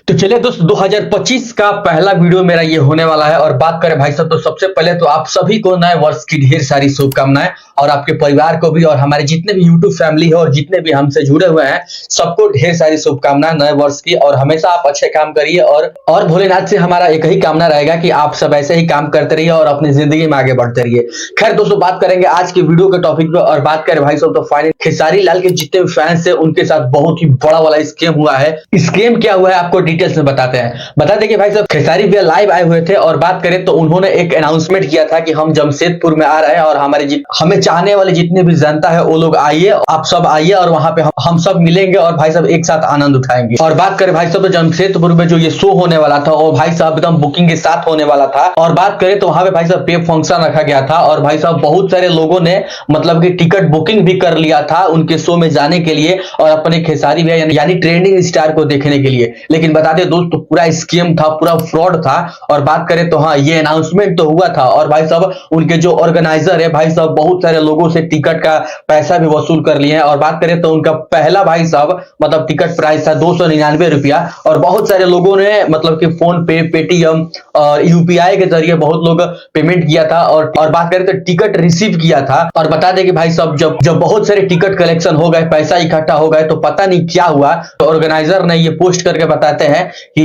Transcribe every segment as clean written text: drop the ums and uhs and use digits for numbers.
तो चलिए दोस्तों 2025 का पहला वीडियो मेरा ये होने वाला है और बात करें भाई साहब तो सबसे पहले तो आप सभी को नए वर्ष की ढेर सारी शुभकामनाएं और आपके परिवार को भी और हमारे जितने भी यूट्यूब फैमिली है और जितने भी हमसे जुड़े हुए हैं सबको ढेर सारी शुभकामनाएं नए वर्ष की। और हमेशा आप अच्छे काम करिए और भोलेनाथ से हमारा एक ही कामना रहेगा कि आप सब ऐसे ही काम करते रहिए और अपनी जिंदगी में आगे बढ़ते रहिए। खैर दोस्तों बात करेंगे आज के वीडियो के टॉपिक पे और बात करें भाई साहब तो फाइनली खेसारी लाल के जितने भी फैंस है उनके साथ बहुत ही बड़ा वाला स्कैम हुआ है। स्कैम क्या हुआ है आपको डिटेल्स में बताते हैं। बता दें कि भाई साहब खेसारी भैया लाइव आए हुए थे और बात करें तो उन्होंने एक अनाउंसमेंट किया था कि हम जमशेदपुर में आ रहे हैं और हमें चाहने वाले जितने भी जनता है वो लोग आइए, आप सब आइए और वहां पे हम सब मिलेंगे और भाई साहब एक साथ आनंद उठाएंगे। और बात करें भाई साहब तो जमशेदपुर में जो ये शो होने वाला था और भाई साहब एकदम बुकिंग के साथ होने वाला था। और बात करें तो वहां पे भाई साहब पे फंक्शन रखा गया था और भाई साहब बहुत सारे लोगों ने मतलब कि टिकट बुकिंग भी कर लिया था उनके शो में जाने के लिए और अपने खेसारी भैया यानी ट्रेंडिंग स्टार को देखने के लिए। लेकिन बता दें दोस्तों पूरा स्कैम था, पूरा फ्रॉड था। और बात करें तो हाँ ये अनाउंसमेंट तो हुआ था और भाई साहब उनके जो ऑर्गेनाइजर है भाई साहब बहुत सारे लोगों से टिकट का पैसा भी वसूल कर लिए हैं। और बात करें तो उनका पहला भाई साहब मतलब टिकट प्राइस था 299 रुपया और बहुत सारे लोगों ने मतलब कि फोन पे, पेटीएम और यूपीआई के जरिए बहुत लोग पेमेंट किया था और बात करें तो टिकट रिसीव किया था। और बता दें कि भाई साहब जब बहुत सारे टिकट कलेक्शन हो गए, पैसा इकट्ठा हो गए तो पता नहीं क्या हुआ। तो ऑर्गेनाइजर ने ये पोस्ट करके बताते हैं कि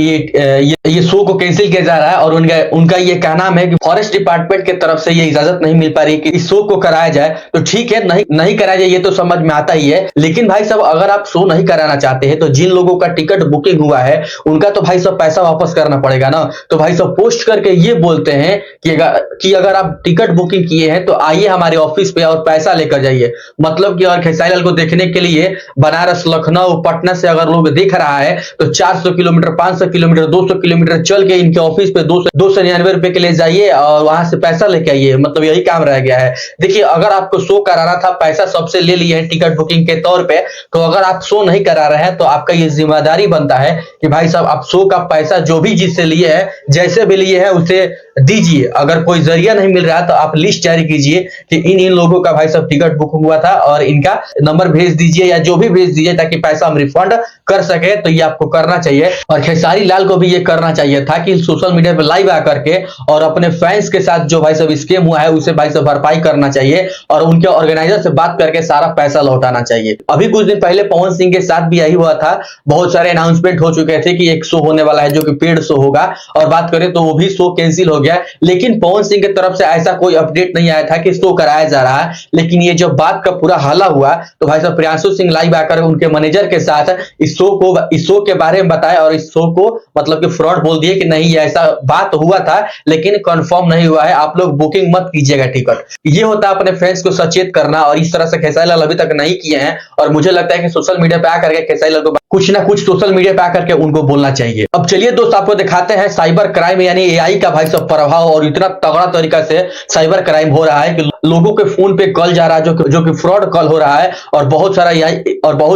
ये शो को कैंसिल किया जा रहा है और उनका ये कहना है कि फॉरेस्ट डिपार्टमेंट की तरफ से ये इजाजत नहीं मिल पा रही कि इस शो को कराया जाए। तो ठीक है नहीं कराया जाए ये तो समझ में आता ही है, लेकिन भाई साहब अगर आप शो नहीं कराना चाहते हैं तो जिन लोगों का टिकट बुकिंग हुआ है उनका तो भाई साहब पैसा वापस करना पड़ेगा ना। तो भाई साहब पोस्ट करके ये बोलते हैं कि अगर आप टिकट बुकिंग किए हैं तो आइए हमारे ऑफिस पे और पैसा लेकर जाइए। मतलब कि और खेसारी लाल को देखने के लिए बनारस, लखनऊ, पटना से अगर लोग देख रहा है तो 400 किलोमीटर, 500 किलोमीटर, 200 किलोमीटर चल के इनके ऑफिस पे 299 रुपए के लिए जाइए और वहां से पैसा लेके आइए। मतलब यही काम रह गया है। देखिए अगर आपको शो कराना था, पैसा सबसे ले लिए हैं टिकट बुकिंग के तौर पे, तो अगर आप शो नहीं करा रहे हैं तो आपका ये जिम्मेदारी बनता है कि भाई साहब आप शो का पैसा जो भी जिससे लिए हैं, जैसे भी लिए हैं उसे दीजिए। अगर कोई जरिया नहीं मिल रहा तो आप लिस्ट जारी कीजिए कि इन लोगों का भाई साहब टिकट बुक हुआ था और इनका नंबर भेज दीजिए या जो भी भेज दीजिए ताकि पैसा हम रिफंड कर सके। तो ये आपको करना चाहिए और खेसारी लाल को भी ये करना चाहिए था कि सोशल मीडिया पे लाइव आकर के और अपने फैंस के साथ जो भाई साहब स्कैम हुआ है उसे भाई साहब भरपाई करना चाहिए और उनके ऑर्गेनाइजर से बात करके सारा पैसा लौटाना चाहिए। अभी कुछ दिन पहले पवन सिंह के साथ भी यही हुआ था। बहुत सारे अनाउंसमेंट हो चुके थे कि एक शो होने वाला है जो कि पेड शो होगा और बात करें तो वो भी शो कैंसिल हो गया। लेकिन पवन सिंह की तरफ से ऐसा कोई अपडेट नहीं आया था कि शो कराया जा रहा है। लेकिन ये जब बात का पूरा हल्ला हुआ तो भाई साहब प्रियांशु सिंह लाइव आकर उनके मैनेजर के साथ इस शो के बारे में बताया और इस शो को मतलब कि फ्रॉड बोल दिए कि नहीं ऐसा बात हुआ था लेकिन कंफर्म नहीं हुआ है, आप लोग बुकिंग मत कीजिएगा टिकट। ये होता है अपने फैंस को सचेत करना और इस तरह से खेसारी लाल अभी तक नहीं किए हैं और मुझे लगता है कि सोशल मीडिया पे आकर के खेसारी लाल को कुछ ना कुछ सोशल मीडिया पे आकर के उनको बोलना चाहिए। अब चलिए दोस्त आपको दिखाते हैं साइबर क्राइम यानी एआई का भाई साहब प्रभाव और इतना तगड़ा तरीका से साइबर क्राइम हो रहा है कि लोगों के फोन पे कॉल जा रहा है जो कि फ्रॉड कॉल हो रहा है और बहुत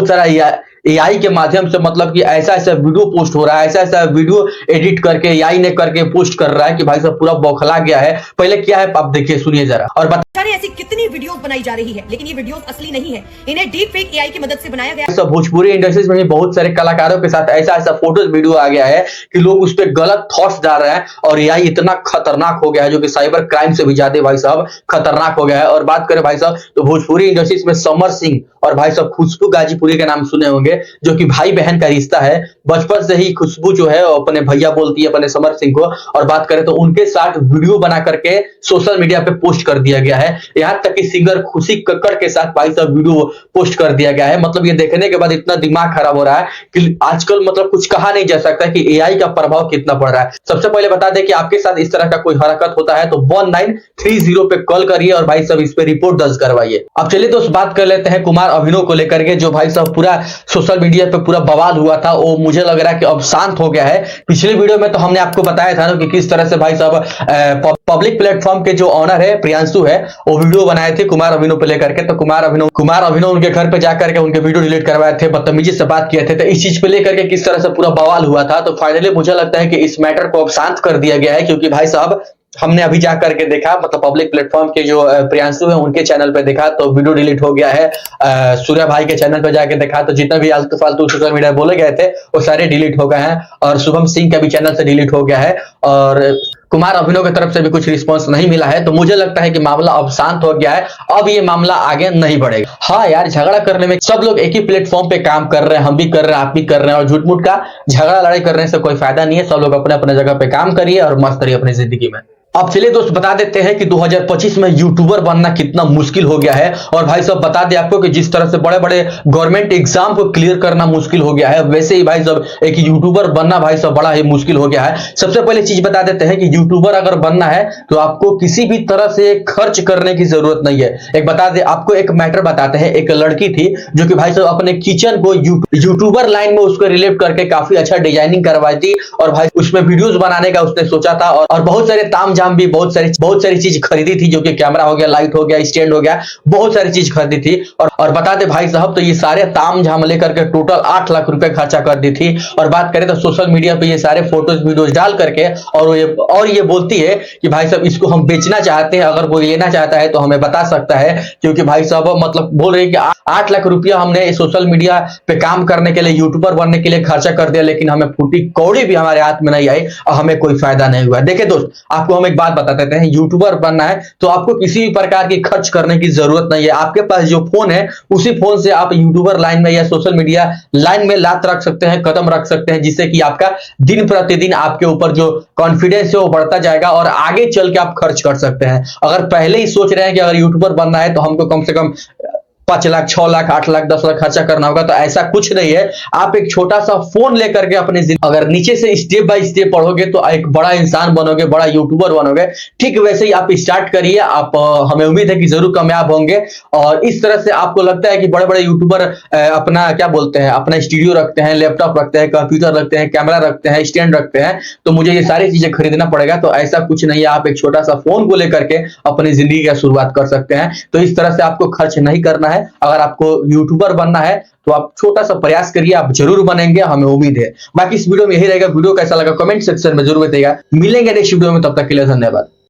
सारा एआई के माध्यम से मतलब कि ऐसा वीडियो पोस्ट हो रहा है, ऐसा वीडियो एडिट करके एआई ने करके पोस्ट कर रहा है कि भाई साहब पूरा बौखला गया है। पहले क्या है आप देखिए, सुनिए जरा और ऐसी कितनी वीडियोस बनाई जा रही है लेकिन ये वीडियोस असली नहीं है, इन्हें डीप फेक एआई की मदद से बनाया गया है। भोजपुरी इंडस्ट्रीज में भी बहुत सारे कलाकारों के साथ ऐसा फोटोज वीडियो आ गया है कि लोग उस पर गलत थॉट्स डाल रहे हैं और एआई इतना खतरनाक हो गया है जो कि साइबर क्राइम से भी ज्यादा भाई साहब खतरनाक हो गया है। और बात करें भाई साहब तो भोजपुरी इंडस्ट्रीज में समर सिंह और भाई साहब खुशबू गाजीपुरी के नाम सुने होंगे जो कि भाई बहन का रिश्ता है। बचपन से ही खुशबू जो है अपने भैया बोलती है अपने समर सिंह को और बात करें तो उनके साथ वीडियो बना करके सोशल मीडिया पे पोस्ट कर दिया गया है। यहाँ तक कि सिंगर खुशी कक्कड़ के साथ भाई साहब वीडियो पोस्ट कर दिया गया है। मतलब ये देखने के बाद इतना दिमाग खराब हो रहा है कि आजकल मतलब कुछ कहा नहीं जा सकता कि एआई का प्रभाव कितना पड़ रहा है। सबसे पहले बता दें कि आपके साथ इस तरह का कोई हरकत होता है तो 1930 पे कॉल करिए और भाई साहब इस पे रिपोर्ट दर्ज करवाइए। अब चलिए दोस्त बात कर लेते हैं कुमार अभिनव को लेकर के जो भाई साहब पूरा सोशल मीडिया पे पूरा बवाल हुआ था वो मुझे लग रहा है कि अब शांत हो गया है। पिछले वीडियो में तो हमने आपको बताया था ना कि किस तरह से भाई साहब पब्लिक प्लेटफॉर्म के जो ऑनर है प्रियांशु है वो वीडियो बनाए थे कुमार अभिनव पे लेकर के। तो कुमार अभिनव उनके घर पे जाकर के उनके वीडियो डिलीट करवाए थे, बदतमीजी से बात किए थे। तो इस चीज पे लेकर के किस तरह से पूरा बवाल हुआ था। तो फाइनली मुझे लगता है कि इस मैटर को अब शांत कर दिया गया है क्योंकि भाई साहब हमने अभी जा करके देखा, मतलब पब्लिक प्लेटफॉर्म के जो प्रियांशु है उनके चैनल पे देखा तो वीडियो डिलीट हो गया है। सूर्या भाई के चैनल पे जाके देखा तो जितना भी आलतू फालतू सोशल मीडिया बोले गए थे वो सारे डिलीट हो गए हैं। और शुभम सिंह का भी चैनल से डिलीट हो गया है और कुमार अभिनव की तरफ से भी कुछ रिस्पांस नहीं मिला है। तो मुझे लगता है कि मामला अब शांत हो गया है, अब ये मामला आगे नहीं बढ़ेगा। हाँ यार, झगड़ा करने में सब लोग एक ही प्लेटफॉर्म पे काम कर रहे हैं, हम भी कर रहे हैं, आप भी कर रहे हैं, और झूठ मूठ का झगड़ा लड़ाई करने से कोई फायदा नहीं है। सब लोग अपने अपने जगह पे काम करिए और मस्त रहिए अपनी जिंदगी में। अब चलिए दोस्त बता देते हैं कि 2025 में यूट्यूबर बनना कितना मुश्किल हो गया है। और भाई साहब बता दें आपको कि जिस तरह से बड़े बड़े गवर्नमेंट एग्जाम को क्लियर करना मुश्किल हो गया है, वैसे ही भाई साहब एक यूट्यूबर बनना भाई साहब बड़ा ही मुश्किल हो गया है। सबसे पहले चीज बता देते हैं कि यूट्यूबर अगर बनना है तो आपको किसी भी तरह से खर्च करने की जरूरत नहीं है। एक बता दें आपको, एक मैटर बताते हैं। एक लड़की थी जो कि भाई साहब अपने किचन को यूट्यूबर लाइन में उसको रिलेट करके काफी अच्छा डिजाइनिंग करवाई थी और भाई उसमें वीडियोस बनाने का उसने सोचा था और बहुत सारे ताम भी बहुत सारी चीज खरीदी थी, जो कि कैमरा हो गया, लाइट हो गया, स्टैंड हो गया, बहुत सारी चीज खरीदी थी। और बता दे भाई साहब तो ये सारे ताम झाम लेकर के टोटल 8 लाख रुपए खर्चा कर दी थी। और बात करें तो सोशल मीडिया पे ये सारे फोटोज वीडियोज डाल करके और ये बोलती है कि भाई साहब इसको हम बेचना चाहते हैं, अगर कोई लेना चाहता है तो हमें बता सकता है। क्योंकि भाई साहब मतलब बोल रहे हैं कि 8 लाख रुपया हमने सोशल मीडिया पे काम करने के लिए, यूट्यूबर बनने के लिए खर्चा कर दिया, लेकिन हमें फूटी कौड़ी भी हमारे हाथ में नहीं आई और हमें कोई फायदा नहीं हुआ। देखिए दोस्त, आपको हम एक बात बता देते हैं, यूट्यूबर बनना है तो आपको किसी भी प्रकार की खर्च करने की जरूरत नहीं है। आपके पास जो फोन है उसी फोन से आप यूट्यूबर लाइन में या सोशल मीडिया लाइन में लात रख सकते हैं, कदम रख सकते हैं, जिससे कि आपका दिन प्रतिदिन आपके ऊपर जो कॉन्फिडेंस है वो बढ़ता जाएगा और आगे चल के आप खर्च कर सकते हैं। अगर पहले ही सोच रहे हैं कि अगर यूट्यूबर बनना है तो हमको कम से कम 5 लाख, 6 लाख, 8 लाख, 10 लाख खर्चा करना होगा, तो ऐसा कुछ नहीं है। आप एक छोटा सा फोन लेकर के अपने अगर नीचे से स्टेप बाय स्टेप पढ़ोगे तो एक बड़ा इंसान बनोगे, बड़ा यूट्यूबर बनोगे। ठीक वैसे ही आप स्टार्ट करिए, आप हमें उम्मीद है कि जरूर कामयाब होंगे। और इस तरह से आपको लगता है कि बड़े बड़े यूट्यूबर अपना क्या बोलते हैं, अपना स्टूडियो रखते हैं, लैपटॉप रखते हैं, कंप्यूटर रखते हैं, कैमरा रखते हैं, स्टैंड रखते हैं, तो मुझे ये सारी चीजें खरीदना पड़ेगा। तो ऐसा कुछ नहीं है, आप एक छोटा सा फोन को लेकर के अपनी जिंदगी का शुरुआत कर सकते हैं। तो इस तरह से आपको खर्च नहीं करना है। अगर आपको यूट्यूबर बनना है तो आप छोटा सा प्रयास करिए, आप जरूर बनेंगे, हमें उम्मीद है। बाकी इस वीडियो में यही रहेगा। वीडियो कैसा लगा कमेंट सेक्शन में जरूर बताइएगा। मिलेंगे नेक्स्ट वीडियो में, तब तक के लिए धन्यवाद।